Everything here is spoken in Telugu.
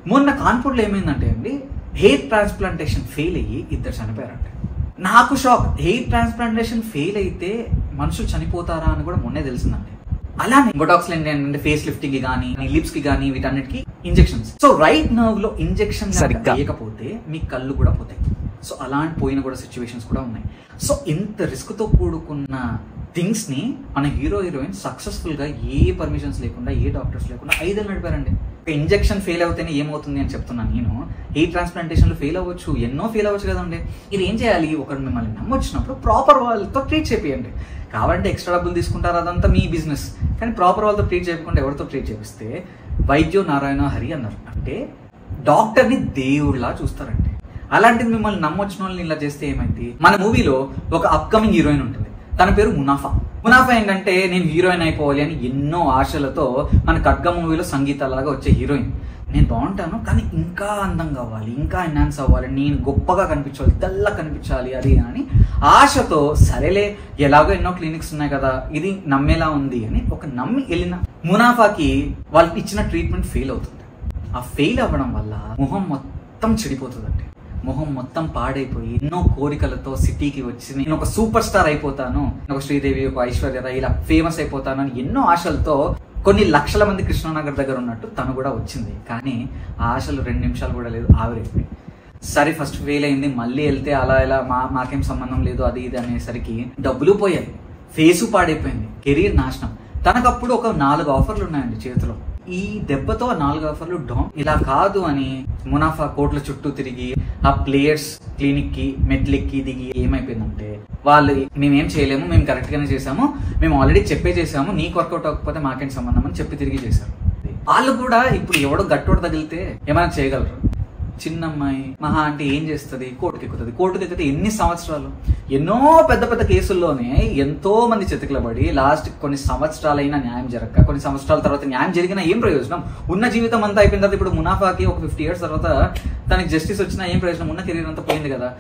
మొన్న కాన్పూర్లో ఏమైందంటే అండి, హెయిర్ ట్రాన్స్ప్లాంటేషన్ ఫెయిల్ అయ్యి 2 చనిపోయారంటే. నాకు షాక్. హెయిర్ ట్రాన్స్ప్లాంటేషన్ ఫెయిల్ అయితే మనుషులు చనిపోతారా అని కూడా మొన్నే తెలిసిందండి. అలానే బొటాక్స్ అంటే ఫేస్ లిఫ్టింగ్ కి కానీ, లిప్స్ కి కానీ, వీటన్నిటికి ఇంజెక్షన్స్. సో రైట్ నర్వ్ లో ఇంజెక్షన్ లేకపోతే మీ కళ్ళు కూడా పోతాయి. సో అలాంటి పోయిన కూడా సిచ్యువేషన్స్ కూడా ఉన్నాయి. సో ఇంత రిస్క్ తో కూడుకున్న థింగ్స్ ని మన హీరోయిన్ సక్సెస్ఫుల్ గా ఏ పర్మిషన్స్ లేకుండా, ఏ డాక్టర్స్ లేకుండా 5 ఏళ్ళు నడిపారండి. ఇంజెక్షన్ ఫెయిల్ అవుతేనే ఏమవుతుంది అని చెప్తున్నాను నేను. హెయిర్ ట్రాన్స్ప్లాంటేషన్ లో ఫెయిల్ అవ్వచ్చు, ఎన్నో ఫెయిల్ అవ్వచ్చు కదండి. ఇది ఏం చేయాలి, ఒకరు మిమ్మల్ని నమ్మొచ్చినప్పుడు ప్రాపర్ వాళ్ళతో ట్రీట్ చేయండి. కావాలంటే ఎక్స్ట్రా డబ్బులు తీసుకుంటారు, అదంతా మీ బిజినెస్. కానీ ప్రాపర్ వాళ్ళతో ట్రీట్ చేయకుండా ఎవరితో ట్రీట్ చేపిస్తే వైద్యో నారాయణ హరి అన్నారు. అంటే డాక్టర్ని దేవుడిలా చూస్తారండి. అలాంటిది మిమ్మల్ని నమ్మొచ్చిన వాళ్ళని ఇలా చేస్తే ఏమైంది? మన మూవీలో ఒక అప్కమింగ్ హీరోయిన్ ఉంటుంది, తన పేరు మునాఫా. మునాఫా ఏంటంటే నేను హీరోయిన్ అయిపోవాలి అని ఎన్నో ఆశలతో మన ఖడ్గ మూవీలో సంగీత లాగా వచ్చే హీరోయిన్. నేను బాగుంటాను కానీ ఇంకా అందంగా అవ్వాలి, ఇంకా ఎన్హాన్స్ అవ్వాలి, నేను గొప్పగా కనిపించాలి, తెల్లగా కనిపించాలి అది అని ఆశతో, సరేలే ఎలాగో ఎన్నో క్లినిక్స్ ఉన్నాయి కదా, ఇది నమ్మేలా ఉంది అని ఒక నమ్మి వెళ్ళిన మునాఫాకి వాళ్ళకి ఇచ్చిన ట్రీట్మెంట్ ఫెయిల్ అవుతుంది. ఆ ఫెయిల్ అవ్వడం వల్ల మొహం మొత్తం చెడిపోతుందండి. మొహం మొత్తం పాడైపోయి ఎన్నో కోరికలతో సిటీకి వచ్చి నేను ఒక సూపర్ స్టార్ అయిపోతాను, ఒక శ్రీదేవి, ఒక ఐశ్వర్య రాయ్ ఇలా ఫేమస్ అయిపోతాను అని ఎన్నో ఆశలతో కొన్ని లక్షల మంది కృష్ణానగర్ దగ్గర ఉన్నట్టు తను కూడా వచ్చింది. కానీ ఆ ఆశలు 2 నిమిషాలు కూడా లేదు, ఆవిరైపోయి. సరే ఫస్ట్ ఫెయిల్ అయింది, మళ్ళీ వెళ్తే అలా ఇలా మాకేం సంబంధం లేదు అది ఇది అనేసరికి డబ్బులు పోయాయి, ఫేసు పాడైపోయింది, కెరీర్ నాశనం. తనకప్పుడు ఒక 4 ఆఫర్లు ఉన్నాయండి చేతిలో. ఈ దెబ్బతో 4 ఆఫర్లు డౌన్. ఇలా కాదు అని మునాఫా కోట్ల చుట్టూ తిరిగి ఆ ప్లేయర్స్ క్లినిక్ కి మెట్లెక్కి దిగి ఏమైపోయిందంటే, వాళ్ళు మేమేం చేయలేము, మేము కరెక్ట్ గానే చేసాము, మేము ఆల్రెడీ చేసాము, నీకు వర్కౌట్ అవ్వకపోతే మాకేం సంబంధం అని చెప్పి తిరిగి చేశారు. వాళ్ళు కూడా ఇప్పుడు ఎవడో గట్టోడు తగిలితే ఏమైనా చేయగలరు. చిన్న అమ్మాయి మహా అంటే ఏం చేస్తుంది, కోర్టుకి ఎక్కుతుంది. ఎన్ని సంవత్సరాలు, ఎన్నో పెద్ద పెద్ద కేసుల్లోనే ఎంతో మంది చితకలబడి లాస్ట్ కొన్ని సంవత్సరాలైనా న్యాయం జరగక, కొన్ని సంవత్సరాల తర్వాత న్యాయం జరిగినా ఏం ప్రయోజనం? ఉన్న జీవితం అంతా అయిపోయిన తర్వాత ఇప్పుడు మునాఫాకి ఒక 50 years తర్వాత తనకి జస్టిస్ వచ్చినా ఏం ప్రయోజనం? ఉన్న కెరీర్ అంతా పోయింది కదా.